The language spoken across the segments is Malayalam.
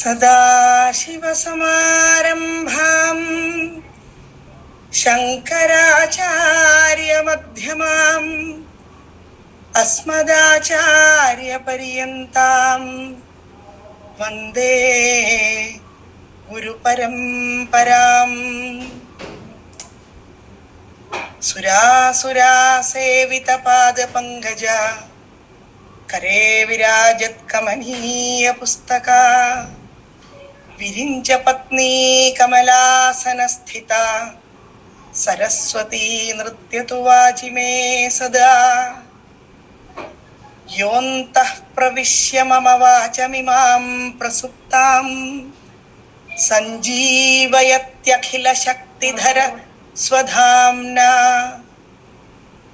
सदाशिवसमारम्भाम् शङ्कराचार्यमध्यमाम् अस्मदाचार्यपर्यन्ताम् वन्दे गुरुपरम्पराम्। सुरासुरासेवितपादपङ्कजा करे विराजत्कमनीय पुस्तका विरिञ्च पत्नी कमलासनस्थिता सरस्वती नृत्यतु वाचिमे सदा। योऽन्तः प्रविश्य मम वाचमिमां प्रसुप्तां सञ्जीवयत्यखिलशक्तिधर स्वधाम्ना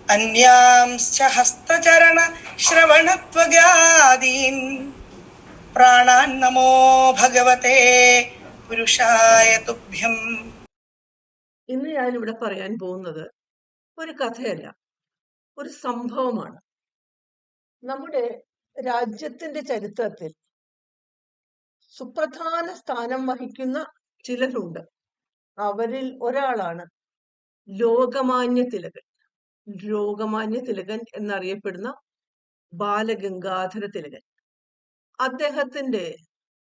अन्यांश्च हस्तचरण श्रवणत्वगादीन् പ്രാണാന്നമോ ഭഗവതേ പുരുഷായ തുഭ്യം. ഇന്ന് ഞാനിവിടെ പറയാൻ പോകുന്നത് ഒരു കഥയല്ല, ഒരു സംഭവമാണ്. നമ്മുടെ രാജ്യത്തിന്റെ ചരിത്രത്തിൽ സുപ്രധാന സ്ഥാനം വഹിക്കുന്ന ചിലരുണ്ട്. അവരിൽ ഒരാളാണ് ലോകമാന്യ തിലകൻ. ലോകമാന്യ തിലകൻ എന്നറിയപ്പെടുന്ന ബാലഗംഗാധര തിലകൻ. അദ്ദേഹത്തിന്റെ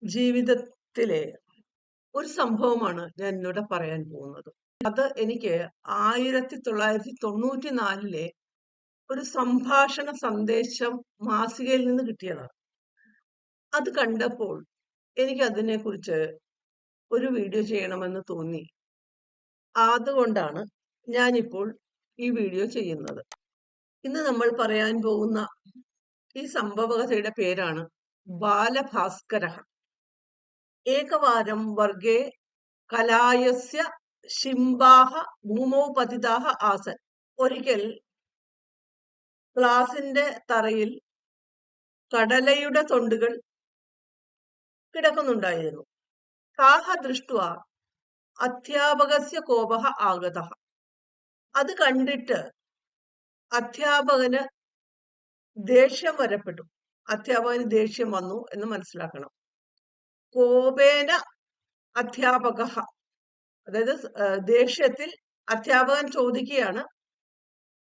ജീവിതത്തിലെ ഒരു സംഭവമാണ് ഞാൻ ഇന്നിവിടെ പറയാൻ പോകുന്നത്. അത് എനിക്ക് 1994 ഒരു സംഭാഷണ സന്ദേശം മാസികയിൽ നിന്ന് കിട്ടിയതാണ്. അത് കണ്ടപ്പോൾ എനിക്ക് അതിനെ കുറിച്ച് ഒരു വീഡിയോ ചെയ്യണമെന്ന് തോന്നി. അതുകൊണ്ടാണ് ഞാനിപ്പോൾ ഈ വീഡിയോ ചെയ്യുന്നത്. ഇന്ന് നമ്മൾ പറയാൻ പോകുന്ന ഈ സംഭവകഥയുടെ പേരാണ് ബാലഭാസ്കരഃ. ഏകവാരം വർഗേ കലായസ്യ ശിംബാഹ ഭൂമൗ പതിതാഹ ആസൻ. ഒരിക്കൽ ക്ലാസിന്റെ തറയിൽ കടലയുടെ തൊണ്ടുകൾ കിടക്കുന്നുണ്ടായിരുന്നു. താഹ ദൃഷ്ട്വാ അധ്യാപകസ്യ കോപഃ ആഗതഃ. അത് കണ്ടിട്ട് അധ്യാപകന് ദേഷ്യം വരപ്പെട്ടു. അധ്യാപകന് ദേഷ്യം വന്നു എന്ന് മനസ്സിലാക്കണം. കോപേന അധ്യാപക, അതായത് ദേഷ്യത്തിൽ അധ്യാപകൻ ചോദിക്കുകയാണ്,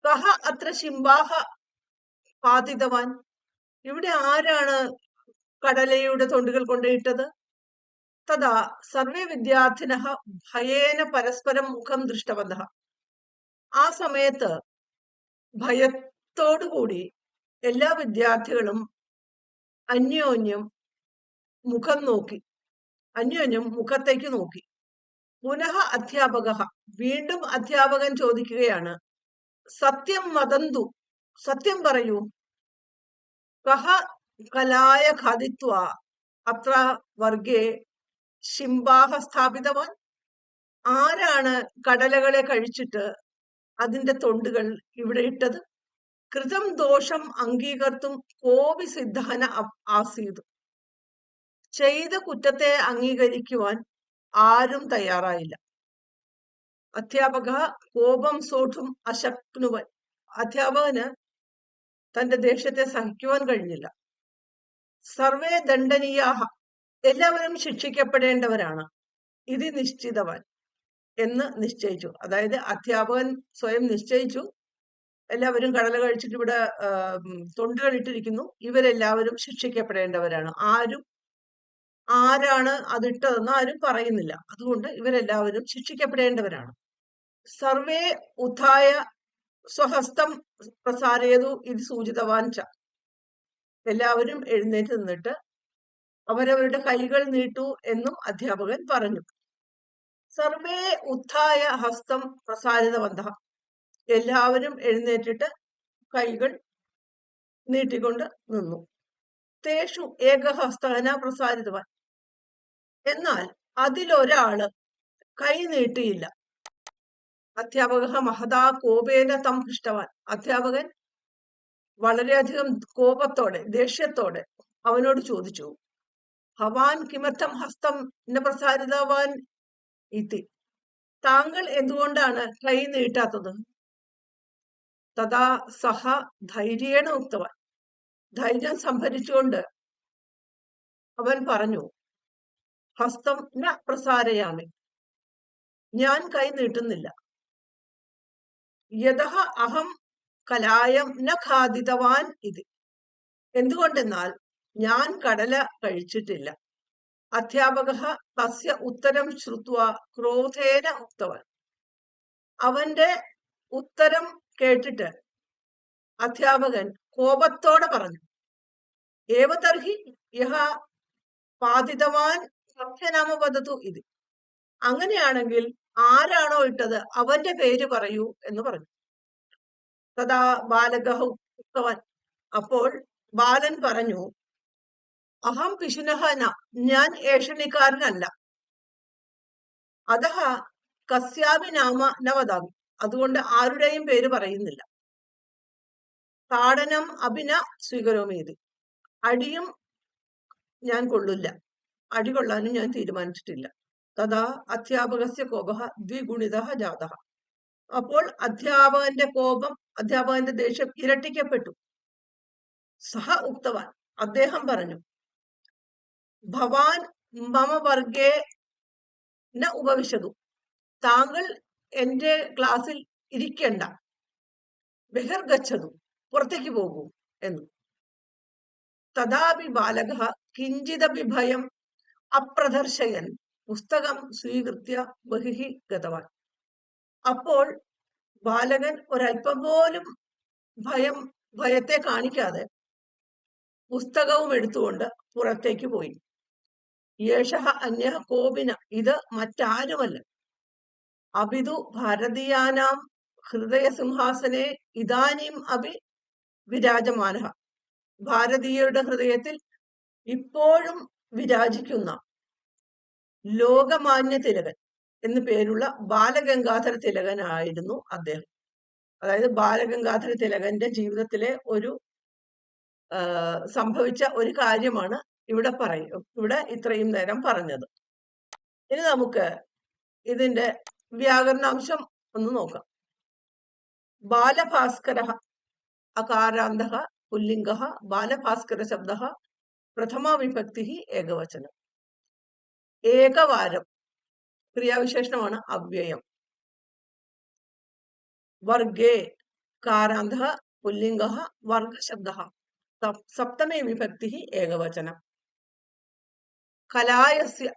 കഹ അത്ര ശിംബാഹ പാതിതവാൻ, ഇവിടെ ആരാണ് കടലയുടെ തൊണ്ടുകൾ കൊണ്ടിട്ടത്? തഥാ സർവേ വിദ്യാർത്ഥിനഃ ഭയേന പരസ്പരം മുഖം ദൃഷ്ടവന്തഃ. ആ സമയത്ത് ഭയത്തോടുകൂടി എല്ലാ വിദ്യാർത്ഥികളും അന്യോന്യം മുഖത്തേക്ക് നോക്കി. പുനഃ അധ്യാപക, വീണ്ടും അധ്യാപകൻ ചോദിക്കുകയാണ്, സത്യം വദന്തു, സത്യം പറയൂ. കഹ കലായ ഖാദിത്വ അത്ര വർഗേ ശിംബാഹ സ്ഥാപിതവാൻ, ആരാണ് കടലകളെ കഴിച്ചിട്ട് അതിന്റെ തൊണ്ടുകൾ ഇവിടെ ഇട്ടത്? കൃതം ദോഷം അംഗീകർത്തും കോപി സിദ്ധാന ആസീത്. ചെയ്ത കുറ്റത്തെ അംഗീകരിക്കുവാൻ ആരും തയ്യാറായില്ല. അധ്യാപക കോപം സോഠും അശക്നുവൻ. അധ്യാപകന് തന്റെ ദേഷ്യത്തെ സഹിക്കുവാൻ കഴിഞ്ഞില്ല. സർവേ ദണ്ഡനീയാഹ, എല്ലാവരും ശിക്ഷിക്കപ്പെടേണ്ടവരാണ്. ഇത് നിശ്ചിതവാൻ, എന്ന് നിശ്ചയിച്ചു. അതായത് അധ്യാപകൻ സ്വയം നിശ്ചയിച്ചു, എല്ലാവരും കടല കഴിച്ചിട്ട് ഇവിടെ തൊണ്ടുകൾ ഇട്ടിരിക്കുന്നു, ഇവരെല്ലാവരും ശിക്ഷിക്കപ്പെടേണ്ടവരാണ്. ആരാണ് അതിട്ടതെന്ന് ആരും പറയുന്നില്ല. അതുകൊണ്ട് ഇവരെല്ലാവരും ശിക്ഷിക്കപ്പെടേണ്ടവരാണ്. സർവേ ഉത്ഥായ സ്വഹസ്തം പ്രസാരയതു ഇത് സൂചിതവാൻ ച. എല്ലാവരും എഴുന്നേറ്റ് നിന്നിട്ട് അവരവരുടെ കൈകൾ നീട്ടു എന്നും അധ്യാപകൻ പറഞ്ഞു. സർവേ ഉത്ഥായ ഹസ്തം പ്രസാരിതവന്തഃ. എല്ലാവരും എഴുന്നേറ്റിട്ട് കൈകൾ നീട്ടിക്കൊണ്ട് നിന്നു. തേഷു ഏകഹസ്തന പ്രസാരിതവാൻ. എന്നാൽ അതിലൊരാള് കൈ നീട്ടിയില്ല. അധ്യാപക മഹതാ കോപേന തം പൃഷ്ടവാൻ. അധ്യാപകൻ വളരെയധികം കോപത്തോടെ, ദേഷ്യത്തോടെ അവനോട് ചോദിച്ചു, ഭവാൻ കിമർത്ഥം ഹസ്തം ന പ്രസാരിതവാൻ ഇതി. താങ്കൾ എന്തുകൊണ്ടാണ് കൈ നീട്ടാത്തത്? തഥാ സഹ ധൈര്യേണ ഉക്തവാൻ. ധൈര്യം സംഭരിച്ചുകൊണ്ട് അവൻ പറഞ്ഞു, ഹസ്തം ന പ്രസാരയാമി, ഞാൻ കൈ നീട്ടുന്നില്ല. യതഃ അഹം കലായം ന ഖാദിതവാൻ ഇത്, എന്തുകൊണ്ടെന്നാൽ ഞാൻ കടല കഴിച്ചിട്ടില്ല. അധ്യാപക തസ്യ ഉത്തരം ശ്രുത്വാ ക്രോധേന ഉക്തവാൻ, അവന്റെ ഉത്തരം കേട്ടിട്ട് അധ്യാപകൻ കോപത്തോടെ പറഞ്ഞു, ഏവതർഹി യഹ പാതിതവാൻ സഖ്യനാമ വദതു ഇത്, അങ്ങനെയാണെങ്കിൽ ആരാണോ ഇട്ടത് അവന്റെ പേര് പറയൂ എന്ന് പറഞ്ഞു. തഥാ ബാലക ഉക്തവാൻ, അപ്പോൾ ബാലൻ പറഞ്ഞു, അഹം പിശുനഃ ന, ഞാൻ ഏഷണിക്കാരനല്ല. അതഹ കസ്യാപി നാമ ന വദാമി, അതുകൊണ്ട് ആരുടെയും പേര് പറയുന്നില്ല. താടനം അഭിന സ്വീകരോമീതി, അടിയും ഞാൻ കൊള്ളില്ല, അടി കൊള്ളാനും ഞാൻ തീരുമാനിച്ചിട്ടില്ല. തഥാ അധ്യാപകസ്യ കോപഃ ദ്വിഗുണിതഃ ജാതഃ, അപ്പോൾ അധ്യാപകന്റെ കോപം, അധ്യാപകന്റെ ദേഷ്യം ഇരട്ടിക്കപ്പെട്ടു. സഹ ഉക്തവാൻ, അദ്ദേഹം പറഞ്ഞു, ഭവാൻ മമ വർഗേ ന ഉപവിശതു, താങ്കൾ എന്റെ ക്ലാസ്സിൽ ഇരിക്കണ്ട. ബഹിർഗച്ഛതു, പുറത്തേക്ക് പോകൂ എന്ന്. തഥാപി ബാലക കിഞ്ചിദപി ഭയം അപ്രദർശയൻ പുസ്തകം സ്വീകൃത്യ ബഹിഹി ഗതവാൻ, അപ്പോൾ ബാലകൻ ഒരല്പം പോലും ഭയത്തെ കാണിക്കാതെ പുസ്തകവും എടുത്തുകൊണ്ട് പുറത്തേക്ക് പോയി. യേശഃ അന്യഃ കോപിന, ഇത് മറ്റാരുമല്ല, അഭിതു ഭാരതീയാനാം ഹൃദയസിംഹാസനെ ഇദാനീം അഭി വിരാജമാനഃ, ഭാരതീയരുടെ ഹൃദയത്തിൽ ഇപ്പോഴും വിരാജിക്കുന്ന ലോകമാന്യ തിലകൻ എന്നു പേരുള്ള ബാലഗംഗാധര തിലകനായിരുന്നു അദ്ദേഹം. അതായത് ബാലഗംഗാധര തിലകന്റെ ജീവിതത്തിലെ ഒരു സംഭവിച്ച ഒരു കാര്യമാണ് ഇവിടെ ഇത്രയും നേരം പറഞ്ഞത്. ഇനി നമുക്ക് ഇതിന്റെ വ്യാകരണാംശം ഒന്ന് നോക്കാം. ബാലഭാസ്കര അകാരാന്ത പുല്ലിംഗ, ബാലഭാസ്കര ശബ്ദ പ്രഥമാ വിഭക്തി ഏകവചനം. ഏകവാരം ക്രിയാവിശേഷണമാണ് അവ്യയം. വർഗേ കാരാന്ത പുല്ലിംഗ വർഗശബ്ദ സപ്തമേ വിഭക്തി ഏകവചനം. കലായസ്യ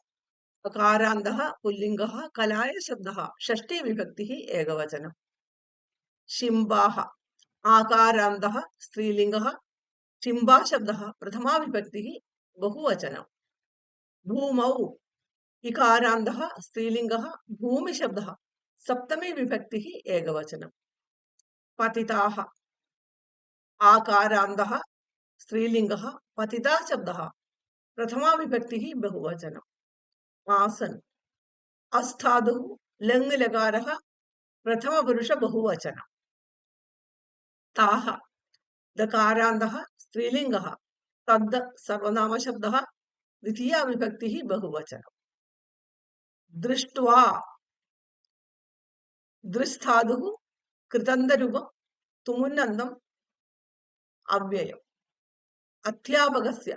കാരാന്ത പുല്ലിംഗ കലായ ശബ്ദ ഷഷ്ഠീ വിഭക്തി ഏകവചനം. ശിംബാഹ ആകാരാന്ത സ്ത്രീലിംഗ ശിംബാ ശബ്ദ പ്രഥമാ വിഭക്തി ബഹുവചനം. ഭൂമൗ ഇകാരാന്ത സ്ത്രീലിംഗ ഭൂമി ശബ്ദ സപ്തമീ വിഭക്തി ഏകവചനം. പതിതാഹ ആകാരാന്ത സ്ത്രീലിംഗ പതിതാ ശബ്ദ പ്രഥമാ വിഭക്തി ബഹുവചനം. ആസൻ അസ്ഥാതു ലങ് ലകാര പ്രഥമ പുരുഷ ബഹുവചനം. താഹ ദകാരാന്ത സ്ത്രീലിംഗ തദ് സർവനാമ ശബ്ദ ദ്വിതീയ വിഭക്തി ബഹുവചനം. ദൃഷ്ട്വാ ദൃസ്ഥാതു കൃതന്തരൂപം തുമുന്നന്തം അവ്യയം. അധ്യാപകസ്യ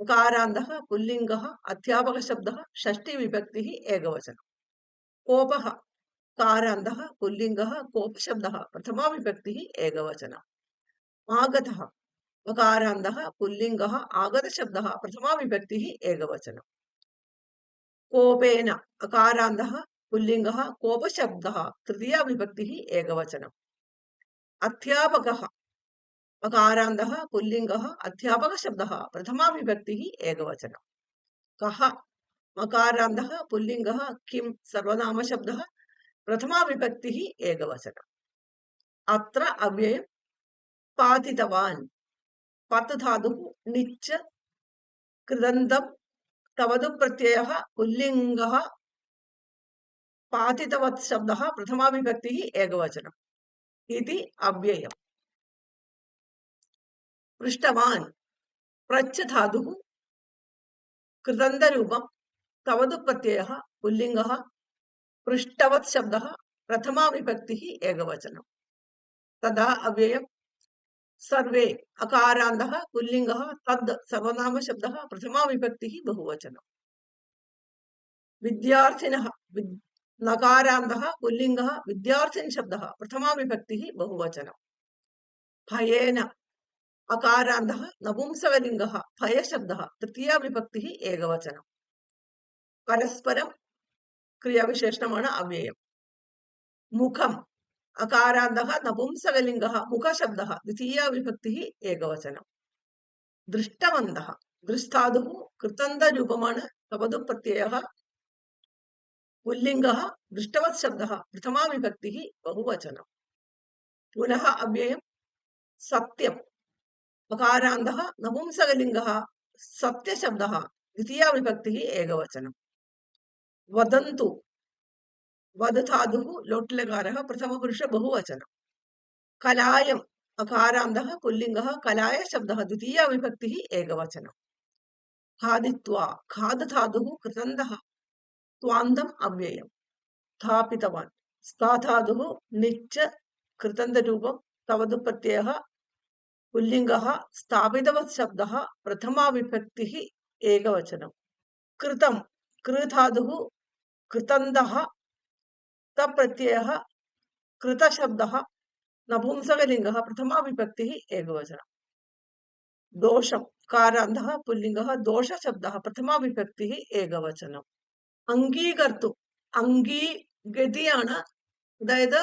ഉകാരാന്ത പുല്ലിംഗ അധ്യാപക ശബ്ദ ഷഷ്ഠീ വിഭക്തി ഏകവചനം. കോപഃ കാരാന്ത പുല്ലിംഗ കോപ ശബ്ദ പ്രഥമാ വിഭക്തി ഏകവചനം. ആഗതഃ ഉകാരാന്ത പുല്ലിംഗ ആഗത ശബ്ദ പ്രഥമാ വിഭക്തി ഏകവചനം. കോപേന അകാരാന്ത പുല്ലിംഗ കോപ ശബ്ദ തൃതീയ വിഭക്തി ഏകവചനം. അധ്യാപകഃ അകാരാന്ത പുല്ലിംഗ അധ്യാപക ശബ്ദ പ്രഥമാ വിഭക്തി ഏകവചനം. കഹ മകാരാന്ത പുല്ലിംഗ കിം സർവനാമ ശബ്ദ പ്രഥമാ വിഭക്തി ഏകവചനം. അത്ര അവ്യയം പാതിതവാൻ പത്ത് ധാതു നിച്ച് കൃതന്തം തവതു പ്രത്യയ പുല്ലിംഗ പാതിതവത് ശബ്ദ പ്രഥമാ വിഭക്തി ഏകവചനം. ഇതി അവ്യയം. പൃഷ്ടവാൻ പ്രച്ച് ധാതു കൃതന്തരൂപം തവതു പ്രത്യയ പുല്ലിംഗ പൃഷ്ടവത് ശബ്ദ പ്രഥമാ വിഭക്തി ഏകവചനം. തഥാ അവ്യയം സർവേ അകാരാന്ത പുല്ലിംഗ തദ് സർവനാമ ശബ്ദ പ്രഥമാ വിഭക്തി ബഹുവചനം. विद्यार्थिनः नकारान्तः पुल्लिङ्गः विद्यार्थिन् शब्दः प्रथमा विभक्तिः बहुवचनं। भयेन अकारान्तः नपुंसकलिङ्गः भयशब्दः तृतीया विभक्तिः एकवचनं। परस्परं क्रियाविशेषणമാണ് अव्ययम्। मुखम् अकारान्तः नपुंसकलिङ्गः मुखशब्दः द्वितीया विभक्तिः एकवचनं। दृष्टवन्तः दृष्टादुः कृतन्तरूपമാണ് तपदुप्रत्ययः पुल्लिङ्गः दृष्टवत् शब्दः प्रथमा विभक्तिः बहुवचनं। पुनः अव्ययम् सत्यम् अकारान्तः नपुंसकलिङ्गः सत्यशब्दः द्वितीया विभक्तिः एकवचनं। वदन्तु वद धातुः लोट्लकारः प्रथमपुरुष बहुवचनं। कलायम् अकारान्तः पुल्लिङ्गः कलाय शब्दः द्वितीया विभक्तिः एकवचनं। खादित्वा खाद धातुः कृतन्तः त्वान्तम् अव्ययम्। स्थापितवान् स्था धातुः निच्च कृतन्तरूपं तवदु प्रत्ययः पुल्लिङ्गः स्थापितवत् शब्दः प्रथमा विभक्तिः एकवचनं। कृतं कृ धातुः कृतन्तः तप्रत्ययः कृतशब्दः नपुंसकलिङ्गः प्रथमा विभक्तिः एकवचनं। दोषं कारान्तः पुल्लिङ्गः दोषशब्दः प्रथमा विभक्तिः एकवचनम्। अङ्गीकर्तुम् अङ्गी ഗതിയാണ്, അതായത്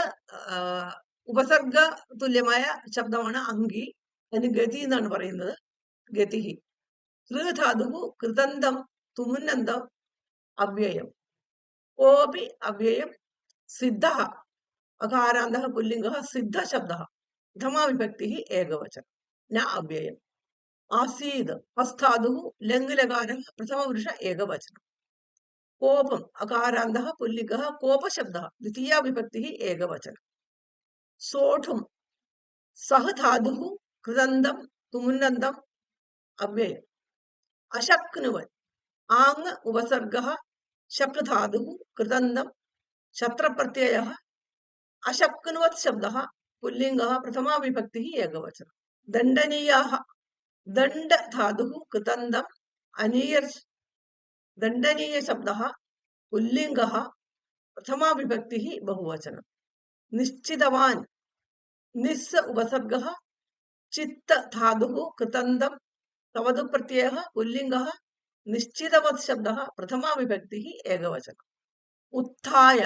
ഉപസർഗ തുല്യമായ ശബ്ദമാണ് അങ്കി. അതിന് ഗതി എന്നാണ് പറയുന്നത്. ഗതിഹി ധാതുഹു കൃതന്തം തുമുന്നന്തം അവ്യയം. കോപി അവ്യയം. സിദ്ധഃ अकारान्तः पुल्लिङ्गः सिद्धशब्दः प्रथमा विभक्तिः एकवचनं न अव्ययम्। आसीत् हस्तादुः लङ्लकारः प्रथमपुरुष एकवचनं। कोपम् अकारान्तः पुल्लिङ्गः कोपशब्दः द्वितीया विभक्तिः एकवचनं। सोढुं सः धातुः कृदन्तं तुमुन्नन्तम् अव्ययम्। अशक्नुवन् आङ् उपसर्गः शक् धातुः कृदन्तं शत्रप्रत्ययः अशक्नुवत् शब्दः पुल्लिङ्गः प्रथमा विभक्तिः एकवचनं। दण्डनीयाः दण्ड धातुः कृतन्तम् अनीयर् दण्डनीय शब्दः पुल्लिङ्गः प्रथमा विभक्तिः बहुवचनं। निश्चितवान् निस् उपसर्गः चित्त धातुः कृतन्तम् तवदु प्रत्ययः पुल्लिङ्गः निश्चितवत् शब्दः प्रथमा विभक्तिः एकवचनम्। उत्थाय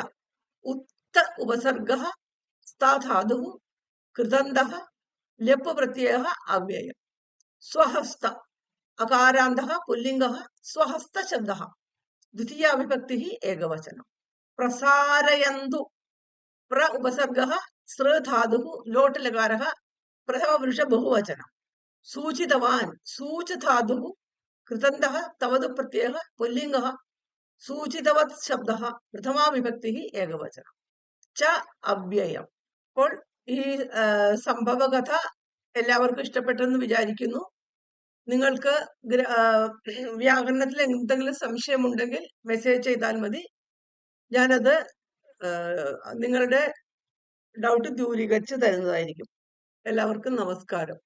उत्त उपसर्गः स्था धातुः कृतन्तः ल्यप् प्रत्ययः अव्ययम्। स्वहस्त अकारान्तः पुल्लिङ्गः स्वहस्त शब्दः द्वितीया विभक्तिः एकवचनं। प्रसारयन्तु प्र उपसर्गः सृ धातुः लोट् लकारः प्रथमपुरुष बहुवचनं। सूचितवान् सूच धातुः कृतन्तः तवदु प्रत्ययः पुल्लिङ्गः सूचितवत् शब्दः प्रथमा विभक्तिः एकवचनं। च अव्ययम्. അപ്പോൾ ഈ സംഭവകഥ എല്ലാവർക്കും ഇഷ്ടപ്പെട്ടെന്ന് വിചാരിക്കുന്നു. നിങ്ങൾക്ക് വ്യാകരണത്തിൽ എന്തെങ്കിലും സംശയമുണ്ടെങ്കിൽ മെസ്സേജ് ചെയ്താൽ മതി. ഞാനത് നിങ്ങളുടെ ഡൗട്ട് ദൂരീകരിച്ച് തരുന്നതായിരിക്കും. എല്ലാവർക്കും നമസ്കാരം.